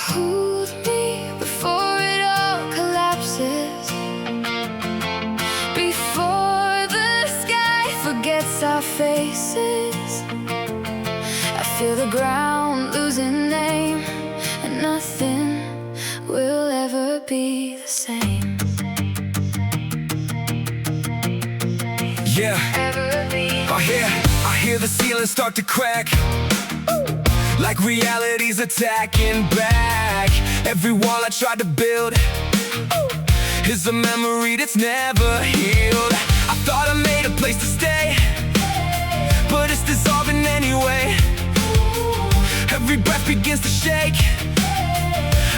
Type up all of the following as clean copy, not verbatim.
Hold me before it all collapses, before the sky forgets our faces. I feel the ground losing name, and nothing will ever be the same. Yeah, I hear the ceiling start to crack, like reality's attacking back. Every wall I tried to build is a memory that's never healed. I thought I made a place to stay, but it's dissolving anyway. Every breath begins to shake,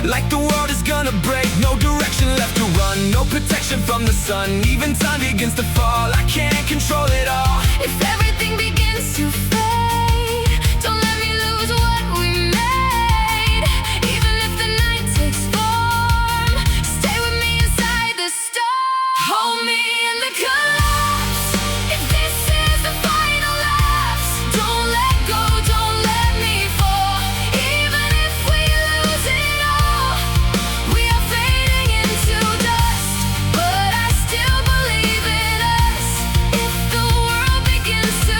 like the world is gonna break. No direction left to run, no protection from the sun. Even time begins to fall, I can't control it all. If everything begins to fade, don't let me lose what we made. Even if the night takes form, stay with me inside the storm. Hold me in the collapse. If this is the final lapse, don't let go, don't let me fall. Even if we lose it all, we are fading into dust, but I still believe in us. If the world begins to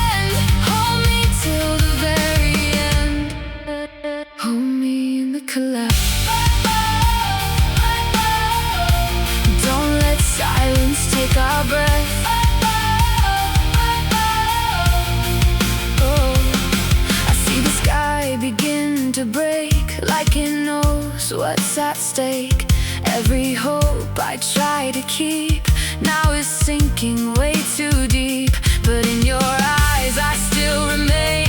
end, hold me till the very end. Hold me in the collapse. Don't let silence take our breath. Oh, I see the sky begin to break, like it knows what's at stake. Every hope I try to keep now is sinking way too deep. But in your eyes I still remain,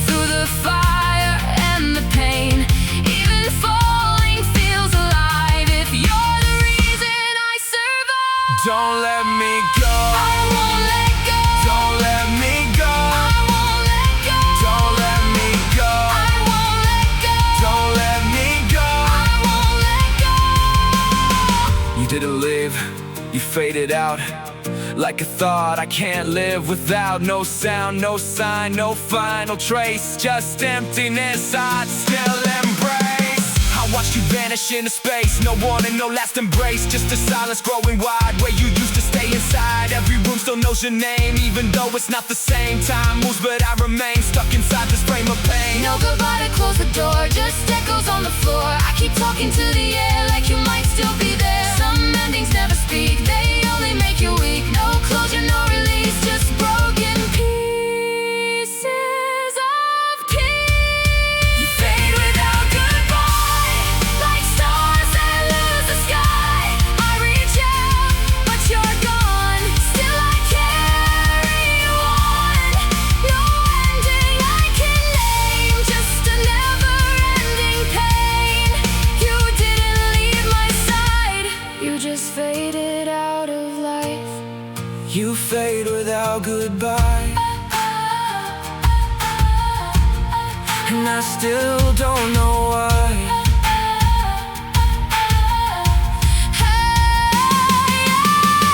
through the fire and the pain. Even falling feels alive if you're the reason I survive. Don't let me go, I won't let go. don't let me go, I won't let go. don't let me go, I won't let go. don't let me go. I won't let go. You didn't leave, you faded out, like a thought I can't live without. No sound, no sign, no final trace, just emptiness I'd still embrace. I watched you vanish into space, no warning, no last embrace. Just a silence growing wide, where you used to stay inside. Every room still knows your name, even though it's not the same. Time moves but I remain stuck inside this frame of pain. No goodbye to close the door, just echoes on the floor. I keep talking to the air like you might still be there. Some endings never speak, they only make you weak. No closure, no release, just broken pieces of peace. You fade without goodbye, like stars that lose the sky. I reach out, but you're gone. Still I carry on. No ending I can name, just a never-ending pain. You didn't leave my side, you just faded out of life. You fade without goodbye, and I still don't know why.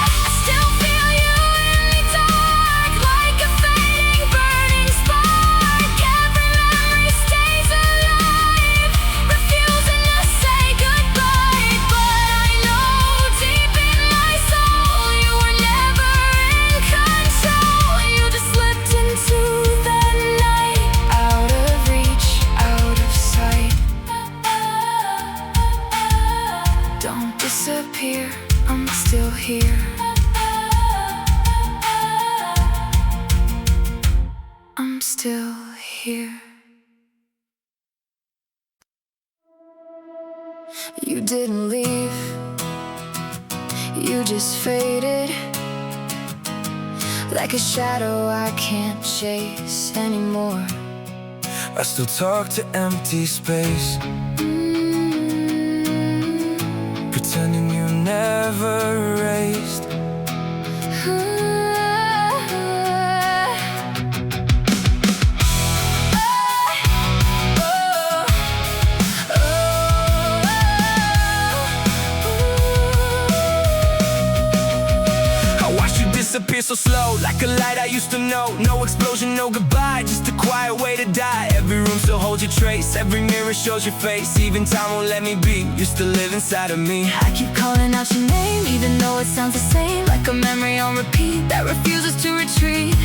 I still feel you in the dark, like a fading, burning spark. Every memory stays alive, refusing to say goodbye. But I know deep in my soul, you were never in control. You just slipped into the night, out of reach, out of sight. Don't disappear, I'm still here. I'm still here. You didn't leave, you just faded, like a shadow I can't chase anymore. I still talk to empty space, pretending you never erased. I watched you disappear so slow, like a light I used to know. No explosion, no goodbye, just a quiet way to die. Every room still holds your trace, every mirror shows your face. Even time won't let me be, you still live inside of me. I keep calling out your name, even though it sounds the same, like a memory on repeat that refuses to retreat.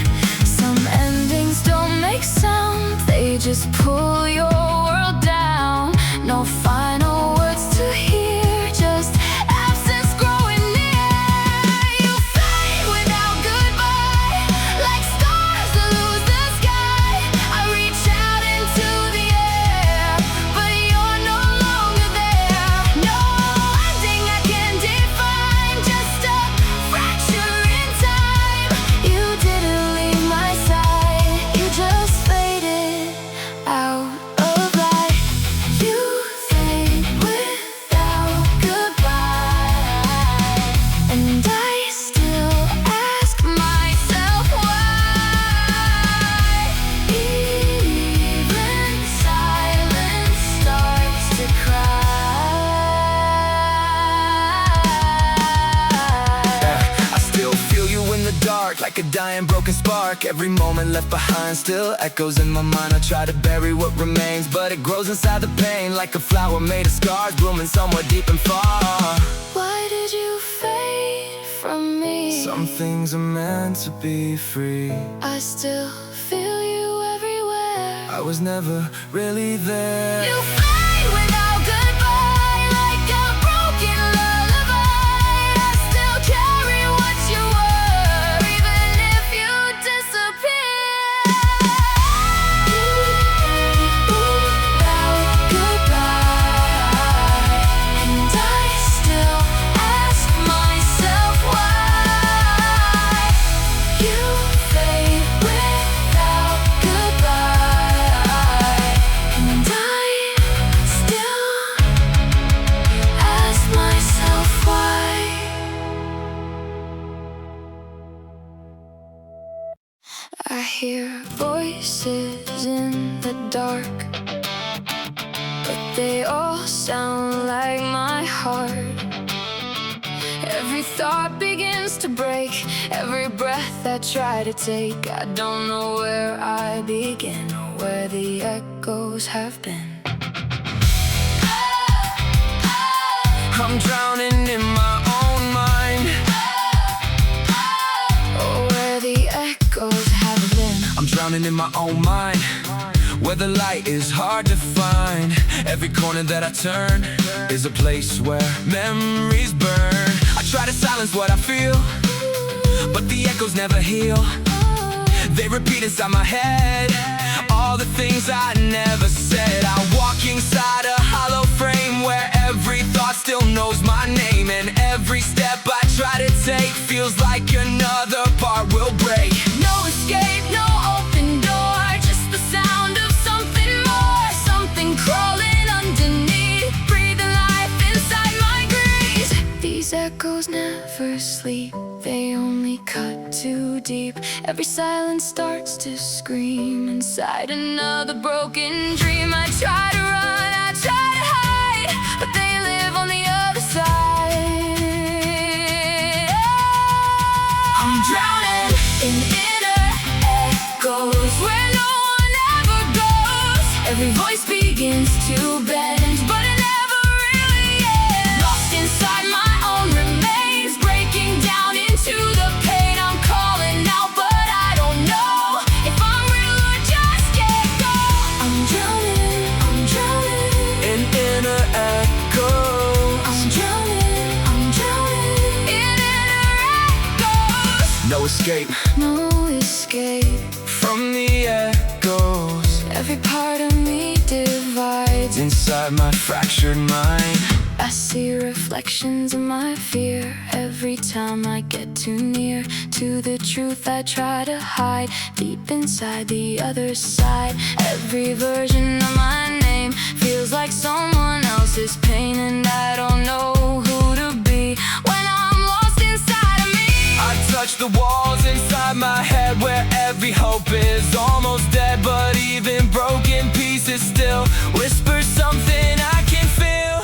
Some endings don't make sound, they just pull your world down. No final words to hear, just absence growing near. You fade without goodbye, like stars that lose the sky. I reach out into the air, but you're no longer there. No ending I can define, just a fracture in time. You didn't leave my side, you just faded out of light. You fade without goodbye, and I still ask myself why. Even silence starts to cry. I still feel you in the dark, like a dying broken spark. Every moment left behind still echoes in my mind. I try to bury what remains, but it grows inside the pain, like a flower made of scars, blooming somewhere deep and far. Why did you fade from me? Some things are meant to be free. I still feel you everywhere. I was never really there. You fade without goodbye, like a broken lullaby. I still carry what you were, even if you disappear. You fade without goodbye, and I still ask myself why. You fade without goodbye, and I still ask myself why. I hear voices in the dark, but they all sound like my heart. Every thought begins to break, every breath I try to take. I don't know where I begin or where the echoes have been. I'm drowning in my own mind. Oh, where the echoes have been. I'm drowning in my own mind, where the light is hard to find. Every corner that I turn is a place where memories burn. I try to silence what I feel, but the echoes never heal. They repeat inside my head, all the things I never said. I walk inside a hollow frame where every thought still knows my name, and every step I try to take feels like another part will break. No escape, no open door, just the sound of something more, something crawling underneath, breathing life inside my greed. These echoes never sleep, they only cut too deep. Every silence starts to scream inside another broken dream. I try to run, I try to hide, but they live on the other side. I'm drowning in inner echoes where no one ever goes. Every voice begins to bend, but it never really ends. Lost inside my own remains, breaking down into the pain. I'm calling out, but I don't know if I'm real or just get go. I'm drowning In inner echoes, I'm drowning in inner echoes. no escape No escape. from the echoes Every part of me divides. inside my fractured mind. I see reflections of my fear every time I get too near to the truth I try to hide deep inside the other side. Every version of my name feels like someone else's pain, and I don't know who to be when I'm lost inside of me. I touch the walls inside my head where every hope is almost dead, but even broken pieces still whisper something I can feel.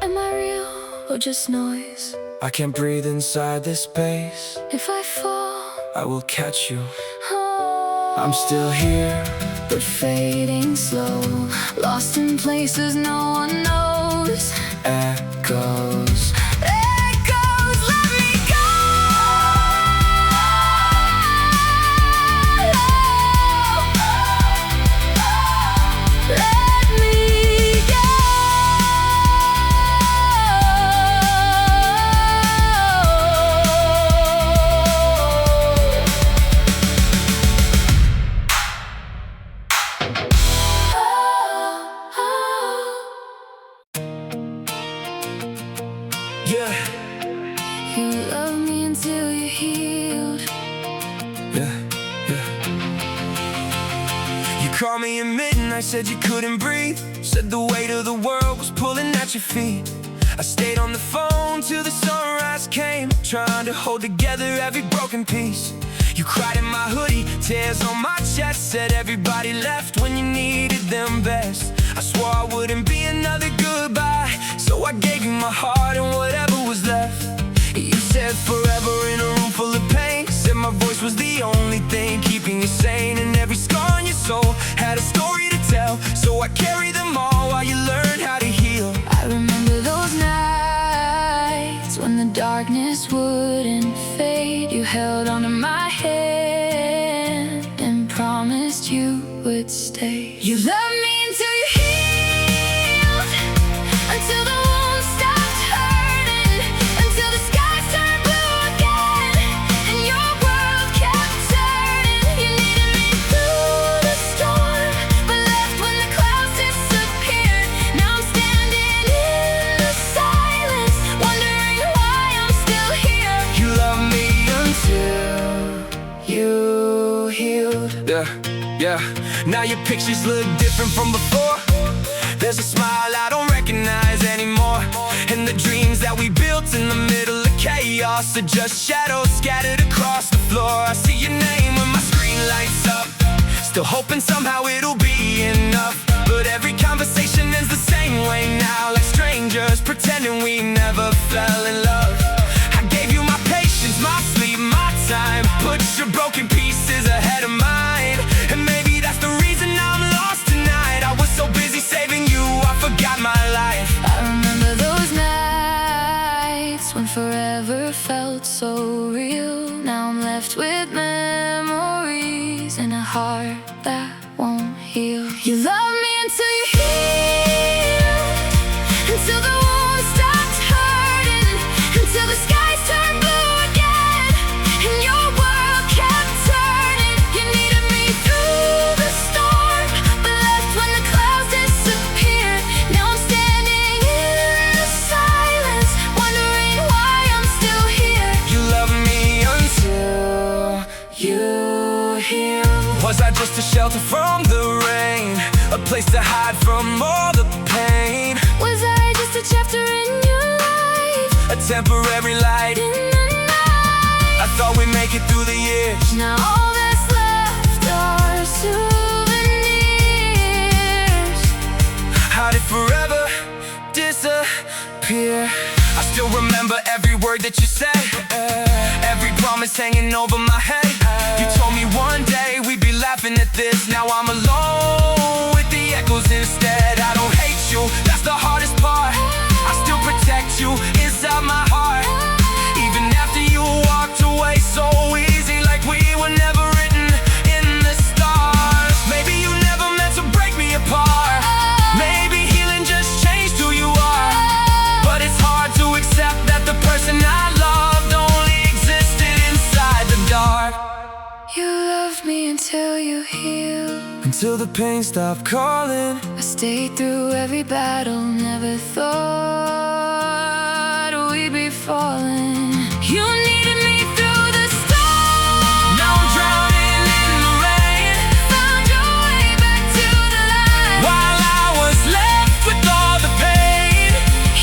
Am I real or just noise? I can't breathe inside this space. If I fall, I will catch you. I'm still here, but fading slow, lost in places no one knows. echoes. Echoes, let me go. Let me go. Yeah, You love me until you're healed. yeah, yeah. You called me at midnight, said you couldn't breathe. Said the weight of the world was pulling at your feet. I stayed on the phone till the sunrise came, trying to hold together every broken piece. You cried in my hoodie, tears on my chest. Said everybody left when you needed them best. I swore I wouldn't be another goodbye, so I gave you my heart and whatever was left. You said forever in a room full of pain. Said my voice was the only thing keeping you sane, and every scar on your soul had a story to tell. So I carry them all while you learn how to heal. I remember those nights when the darkness wouldn't fade. You held onto my hand and promised you would stay. You loved me until you healed, until the wounds stopped hurting, until the skies turned blue again and your world kept turning. You needed me through the storm, but left when the clouds disappeared. Now I'm standing in the silence, wondering why I'm still here. You love me until you healed. Yeah, yeah. Now your pictures look different from before. There's a smile I don't recognize anymore, and the dreams that we built in the middle of chaos are just shadows scattered across the floor. I see your name when my screen lights up, still hoping somehow it'll be enough. But every conversation ends the same way now, like strangers pretending we never fell in love. I gave you my patience, my sleep, my time, put your broken pieces ahead of mine. And maybe that's the reason I'm lost tonight. I was so busy saving you, I forgot my life. I remember those nights when forever felt so real. Now I'm left with memories and a heart that won't heal. You love me until you heal, until the wounds stopped hurting, until the skies turned blue again and your world kept turning. You needed me through the storm, but left when the clouds disappeared. Now I'm standing in the silence, wondering why I'm still here. You love me until you heal. Was I just a shelter from the rain, a place to hide from all the pain? Was I just a chapter in your life, A temporary light. in the night? I thought we'd make it through the years. Now all that's left are souvenirs. How did forever disappear? I still remember every word that you said, every promise hanging over my head. You told me one day we'd be laughing at this. Now I'm alone with the echoes instead. I don't hate you, that's the hardest part. I still protect you inside my heart, even after you walked away so easy, like we were never written in the stars. Maybe you never meant to break me apart. Maybe healing just changed who you are. But it's hard to accept that the person I loved only existed inside the dark. You loved me until you healed. Until the pain stopped calling. I stayed through every battle, never thought we'd be falling. You needed me through the storm. Now I'm drowning in the rain, Found your way back to the light. while I was left with all the pain.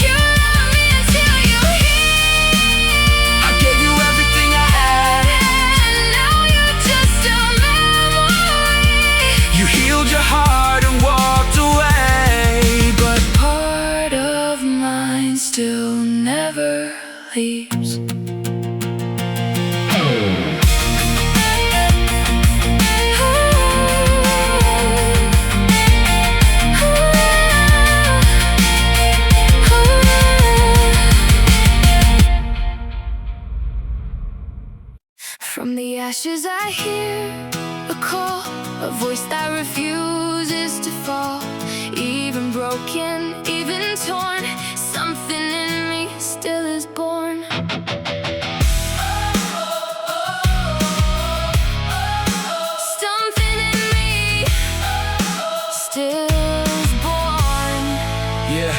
You loved me until you healed. I gave you everything I had. And now you're just a memory. You healed your heart and walked away, but Part of mine still never leaves. ashes I hear a call, a voice that refuses to fall. Even broken, even torn, something in me still is born. Something in me still is born. Yeah,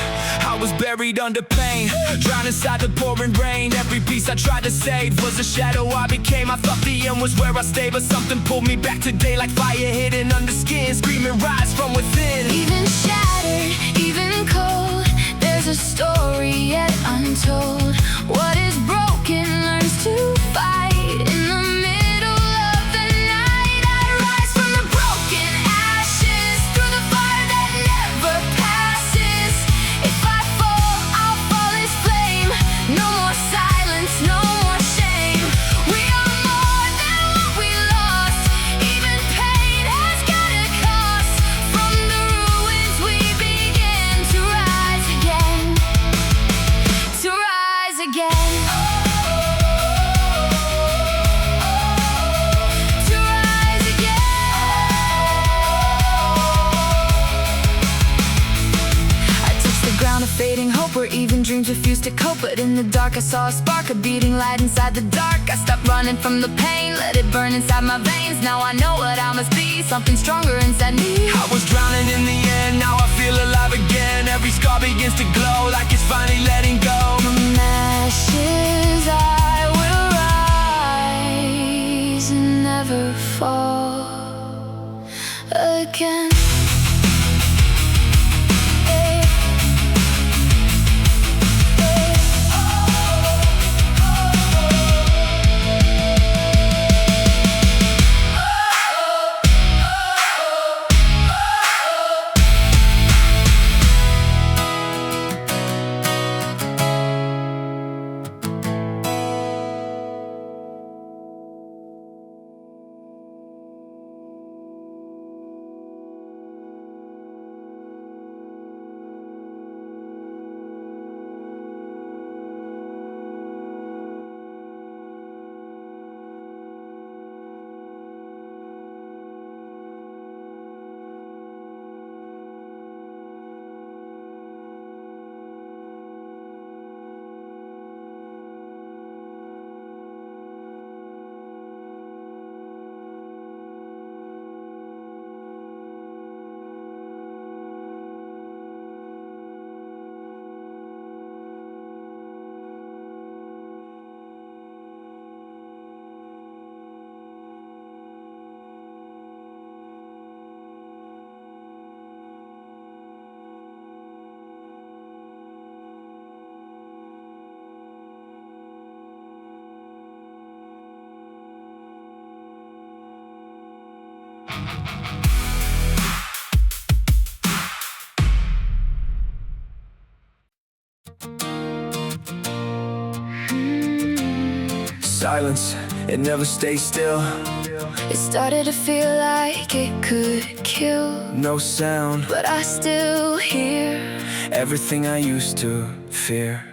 I was buried under pain, drowned inside the pouring rain. Every piece I tried to save was a shadow I became. I thought the end was where I stayed, but something pulled me back today, like fire hidden under skin, screaming rise from within. Even shattered, even cold, there's a story yet untold. What is broken learns to fight. In the middle of the night, I rise from the broken ashes, through the fire that never passes. If I fall, I'll fall as flame. No more silence, no more shame. We are more than what we lost. Even pain has got a cost. From the ruins we begin to rise again. To rise again. To rise again. I touched the ground of fading hope, where even dreams refuse to cope. But in the dark I saw a spark, a beating light inside the dark. I stopped running from the pain, let it burn inside my veins. Now I know what I must be, something stronger inside me. I was drowning in the end, now I feel alive again. Every scar begins to glow, like it's finally letting go. From ashes I will rise and never fall again. Silence, it never stays still. It started to feel like it could kill, No sound, but I still hear everything I used to fear.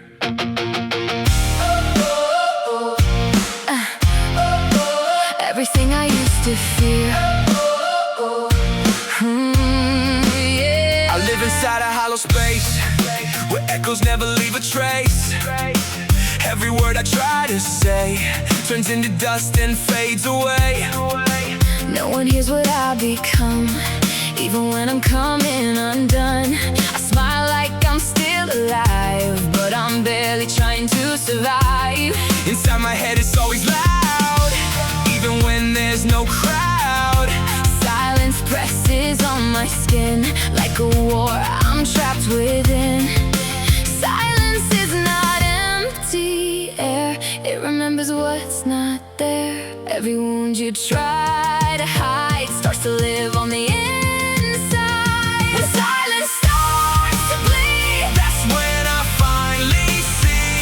everything I used to fear. I live inside a hollow space, where echoes never leave a trace. Every word I try to say turns into dust and fades away. No one hears what I become, even when I'm coming undone. I smile like I'm still alive, but I'm barely trying to survive. Inside my head it's always loud, even when there's no crowd. Silence presses on my skin like a war I'm trapped within. Silence is not empty air, it remembers what's not there. Every wound you try to hide starts to live on the inside. When silence starts to bleed, That's when I finally see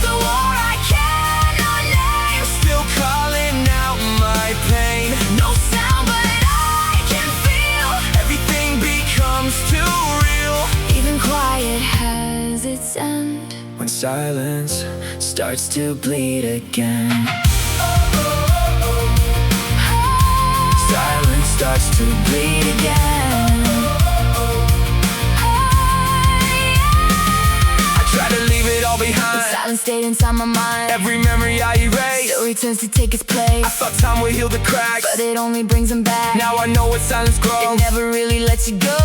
the war I cannot name. still calling out my pain. No sound, but I can feel Everything becomes too real even quiet has its end. when silence starts to bleed again. starts to bleed again. I try to leave it all behind, But silence stayed inside my mind. every memory I erase Still returns to take its place. I thought time would heal the cracks, But it only brings them back. now I know what silence grows. It never really lets you go.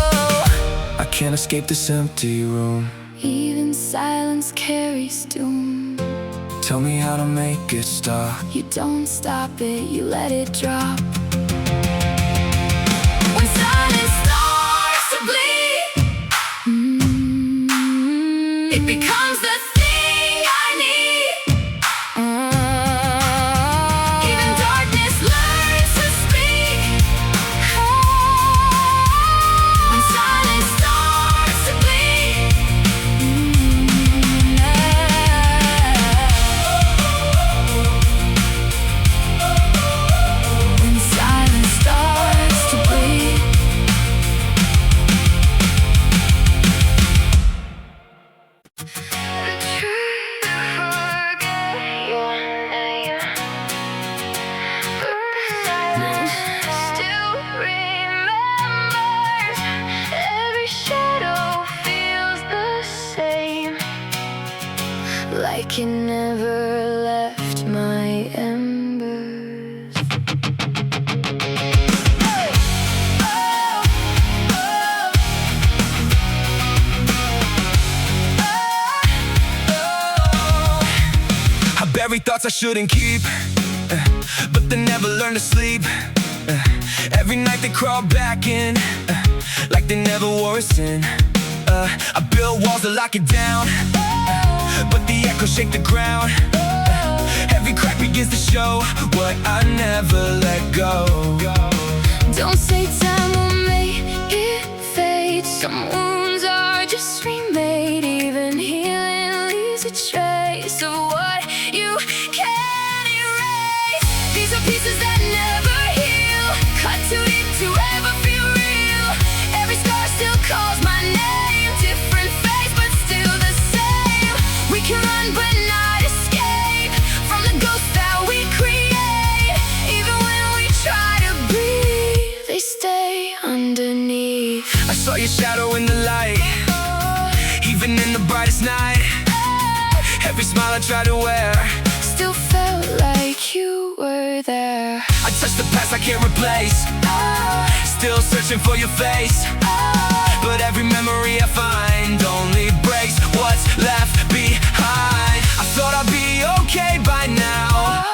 I can't escape this empty room. Even silence carries doom. Tell me how to make it stop. You don't stop it, you let it drop. When silence starts to bleed, it becomes the thing I need. Even darkness learns to speak. When silence starts to bleed, when silence starts to bleed. Still remembers. Every shadow feels the same, like it never left my embers. I bury thoughts I shouldn't keep, but they never learn to sleep. Every night they crawl back in, like they never wore a sin. I build walls to lock it down, but the echoes shake the ground. Every crack begins to show what I never let go. Don't say time will make it fade. Some wounds are just remade. Even healing leaves a trace of what you can't erase. These are pieces that never heal, cut too deep to ever feel real. Every scar still calls my name. Different face, but still the same. We can run but not escape from the ghosts that we create. Even when we try to breathe, they stay underneath. I saw your shadow in the light, even in the brightest night. Every smile I tried to wear Still felt like you were there. I touch the past I can't replace, still searching for your face. But every memory I find only breaks what's left behind. I thought I'd be okay by now,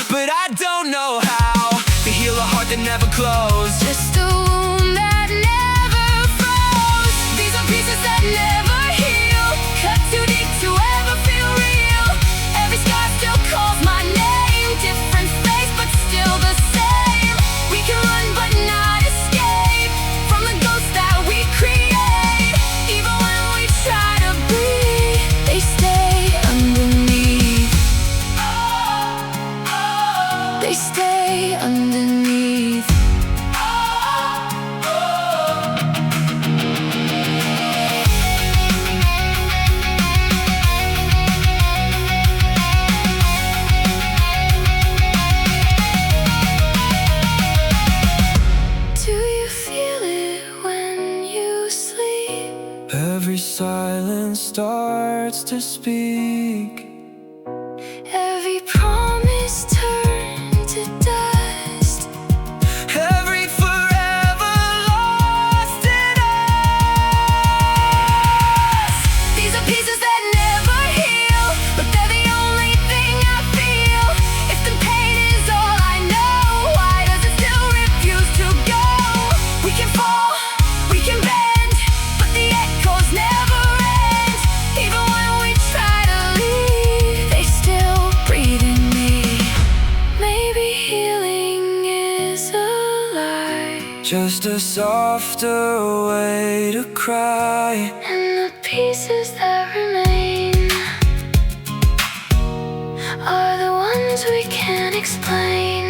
but I don't know how to heal a heart that never closed. Just a wound that never froze. These are pieces that never heal, cut too deep to ever feel real. Every scar still calls my name. Different face, but still the same. We can run but not escape from the ghosts that we create. Even when we try to breathe, they stay underneath. They stay underneath. Do you feel it when you sleep? Every silence starts to speak. Every promise turned to dust. Every forever lost in us. These are pieces that never heal, but they're the only thing I feel. If the pain is all I know, why does it still refuse to go? We can fall, we can bend, but the echoes never end. Even when we try to leave, they still breathe in me. Maybe healing is a lie, Just a softer way to cry. and the pieces that remain are the ones we can't explain.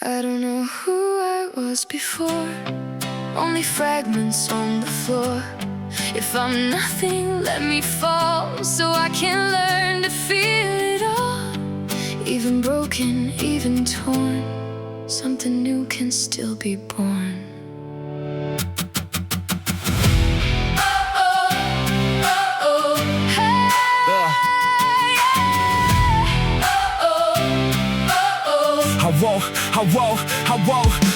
I don't know who I was before, only fragments on the floor. If I'm nothing, let me fall so I can learn to feel it all. Even broken, even torn, something new can still be born.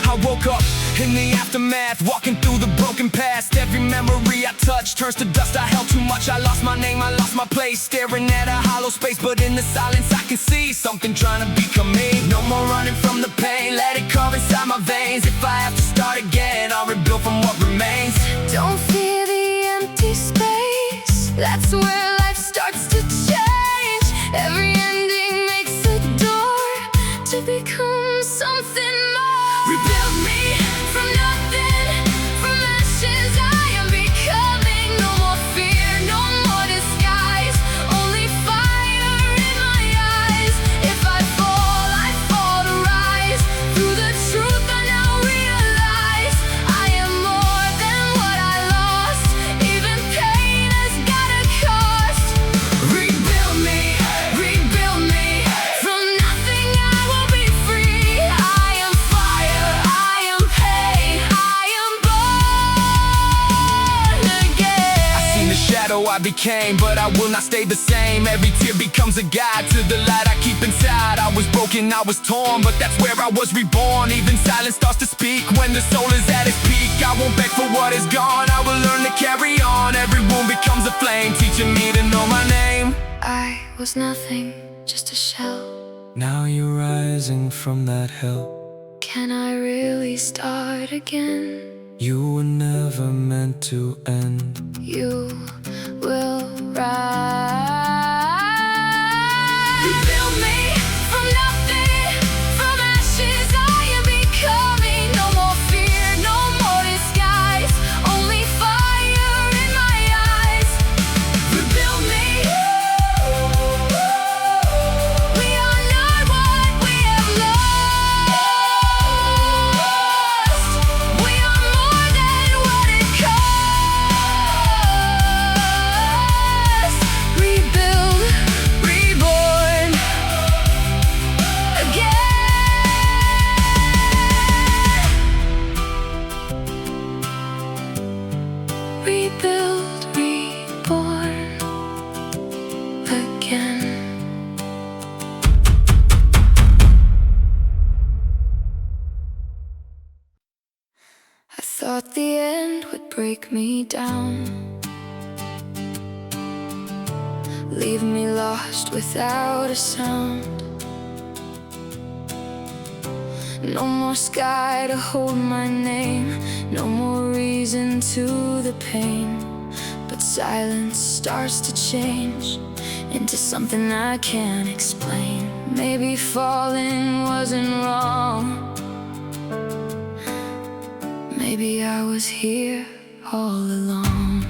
I woke up in the aftermath, walking through the broken past. Every memory I touched turns to dust. I held too much, I lost my name, I lost my place. Staring at a hollow space, but in the silence I can see something trying to become me. No more running from the pain, let it carve inside my veins. If I have to start again, I'll rebuild from what remains. Don't fear the empty space, that's where life starts to change. Every ending makes a door to become something more. Rebuild me from nothing, from ashes I am becoming. No more fear, no more disguise, only fire in my eyes. If I fall to rise. Through the truth I now realize I am more than what I lost. Even pain has got a cost. Rebuild me from nothing I will be free. I am fire, I am pain, I am born again. I seen the shadow I became, but I will not stay the same. Every tear becomes a guide to the light I keep inside. I was broken, I was torn, but that's where I was reborn. Even silence starts to speak when the soul is at its peak. I won't beg for what is gone, I will learn to carry on. Every wound becomes a flame, teaching me to know my name. I was nothing, just a shell. Now you're rising from that hell. Can I really start again? You were never meant to end. You will rise. Rebuild me from nothing, from ashes I am becoming. No more fear, no more disguise, only fire in my eyes. Rebuild me. We are not what we have lost. We are more than what it costs. Rebuild, reborn again. Rebuild, reborn again. I thought the end would break me down, leave me lost without a sound. No more sky to hold my name, no more reason to the pain. But silence starts to change into something I can't explain. Maybe falling wasn't wrong, maybe I was here all along.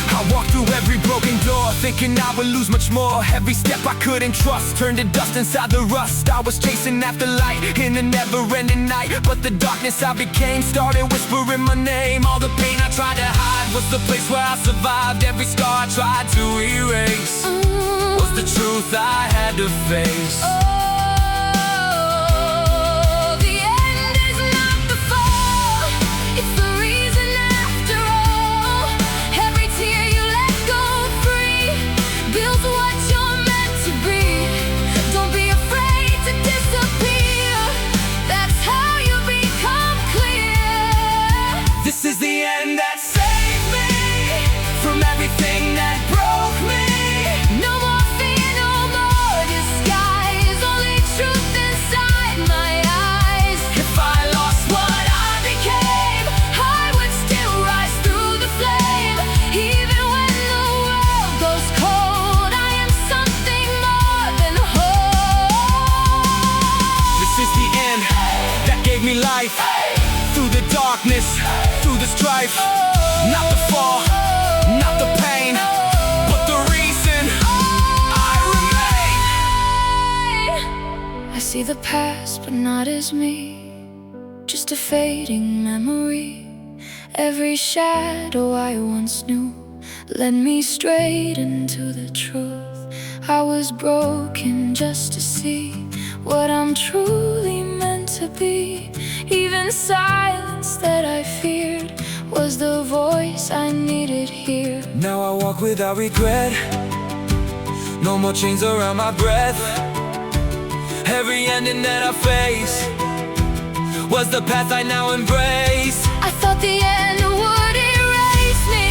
I walked through every broken door, thinking I would lose much more. Every step I couldn't trust turned to dust inside the rust. I was chasing after light in a never-ending night, but the darkness I became started whispering my name. All the pain I tried to hide was the place where I survived. Every scar I tried to erase was the truth I had to face. The end is not the fall, it's the reason after all. Every tear you let go free builds what you're meant to be. Don't be afraid to disappear, that's how you become clear. This is the end that saved me from everything that broke me. No more fear, no more disguise, only truth inside my eyes. If I lost what I became, I would still rise through the flame. Even when the world goes cold, I am something more than whole. this is the end that gave me life. Through the darkness, through the strife, not the fall, not the pain, but the reason I remain. I see see the past, but not as me, just a fading memory. Every shadow I once knew led me straight into the truth. I was broken just to see what I'm truly meant to be. Even silence that I feared was the voice I needed here. Now I walk without regret, no more chains around my breath. Every ending that I face was the path I now embrace. I thought the end would erase me,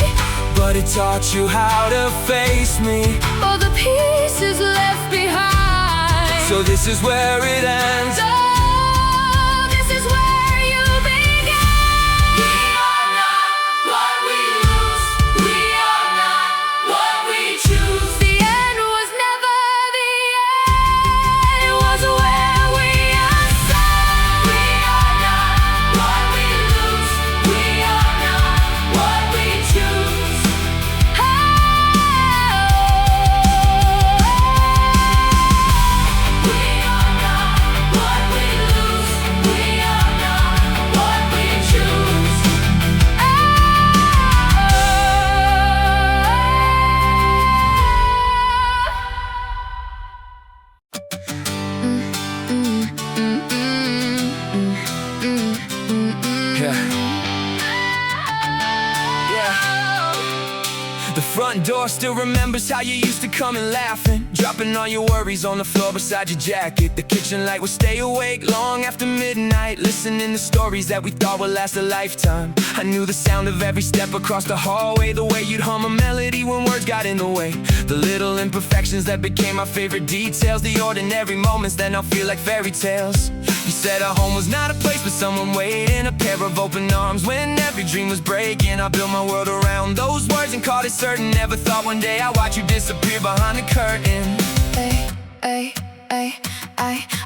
but it taught you how to face me. all the pieces left behind. So this is where it ends. Oh, this is where you began. We are not what we lose. We are not what we choose. The end was never the end. It was where we ascend. We are not what we lose. We are not what we choose. We are not what we lose. We are not what we choose. The front door still remembers how you used to come in laughing, dropping all your worries on the floor beside your jacket. The kitchen light would stay awake long after midnight, listening to stories that we thought would last a lifetime. I knew the sound of every step across the hallway, the way you'd hum a melody when words got in the way. The little imperfections that became my favorite details, the ordinary moments that now feel like fairy tales. You said our home was not a place but someone waiting, a pair of open arms when every dream was breaking. I built my world around those words and called it certain. Never thought one day I'd watch you disappear behind the curtain.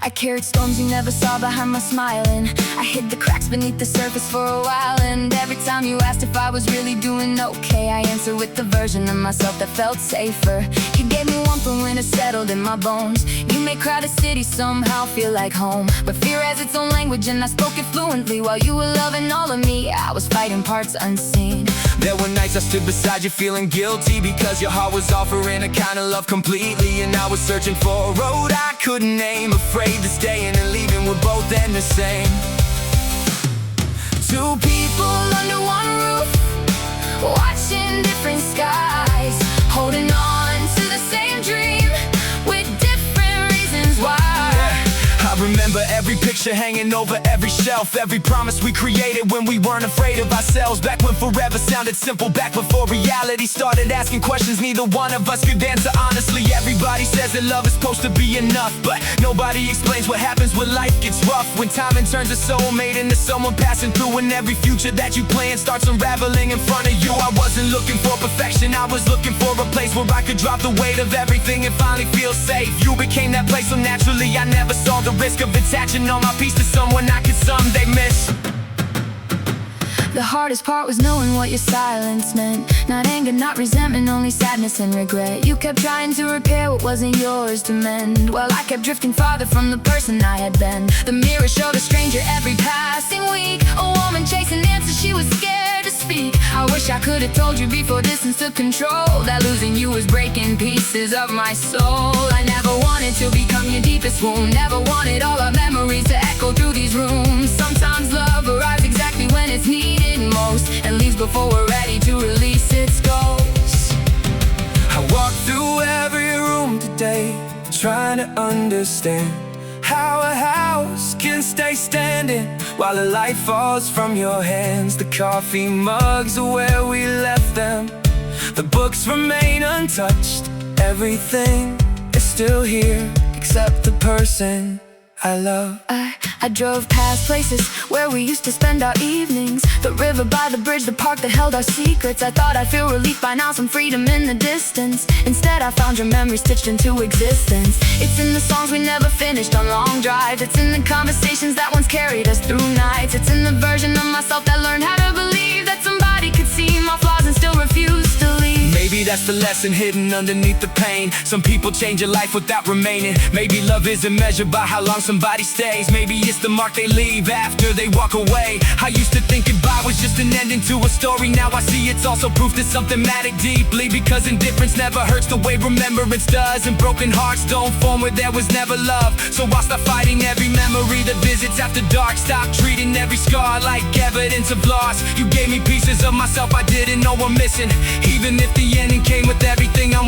I carried storms you never saw behind my smiling. I hid the cracks beneath the surface for a while, and every time you asked if I was really doing okay, I answered with the version of myself that felt safer. You gave me warmth when it settled in my bones. You made crowded cities somehow feel like home, but fear has its own language and I spoke it fluently. While you were loving all of me, I was fighting parts unseen. There were nights I stood beside you feeling guilty because your heart was offering a kind of love completely, and I was searching for a road I couldn't name, afraid that staying and leaving would both end the same. Two people under one roof, watching different skies, holding on to the same dream with different reasons why. I remember every picture hanging over every shelf, every promise we created when we weren't afraid of ourselves. Back when forever sounded simple, back before reality started asking questions neither one of us could answer honestly. Everybody says that love is supposed to be enough, but nobody explains what happens when life gets rough, when timing turns a soulmate into someone passing through, and every future that you plan starts unraveling in front of you. I wasn't looking for perfection, I was looking for a place where I could drop the weight of everything and finally feel safe. You became that place so naturally, I never saw the risk of attaching all my peace to someone I could someday miss. The hardest part was knowing what your silence meant. Not anger, not resentment, only sadness and regret. You kept trying to repair what wasn't yours to mend, while I kept drifting farther from the person I had been. The mirror showed a stranger every passing week, a woman chasing answers she was scared to speak. I wish I could have told you before distance took control that losing you was breaking pieces of my soul. I never wanted to become your deepest wound, never wanted all our memories to echo through these rooms. Sometimes love arrives exactly when it's needed most, and leaves before we're ready to release its ghost. I walked through every room today, trying to understand how a house can stay standing while the light falls from your hands. The coffee mugs are where we left them, the books remain untouched. Everything is still here except the person I love. I drove past places where we used to spend our evenings, the river by the bridge, the park that held our secrets. I thought I'd feel relief by now, some freedom in the distance. Instead I found your memory stitched into existence. It's in the songs we never finished on long drives, it's in the conversations that once carried us through nights. It's in the version of myself that learned how to believe that somebody could see my flaws and still refuse to leave. Maybe Maybe that's the lesson hidden underneath the pain. Some people change your life without remaining. Maybe love isn't measured by how long somebody stays. Maybe it's the mark they leave after they walk away. I used to think goodbye was just an ending to a story. Now I see it's also proof that something mattered deeply. Because indifference never hurts the way remembrance does, and broken hearts don't form where there was never love. So I'll stop fighting every memory that visits after dark. Stop treating every scar like evidence of loss. You gave me pieces of myself I didn't know were missing. Even if the ending came with everything I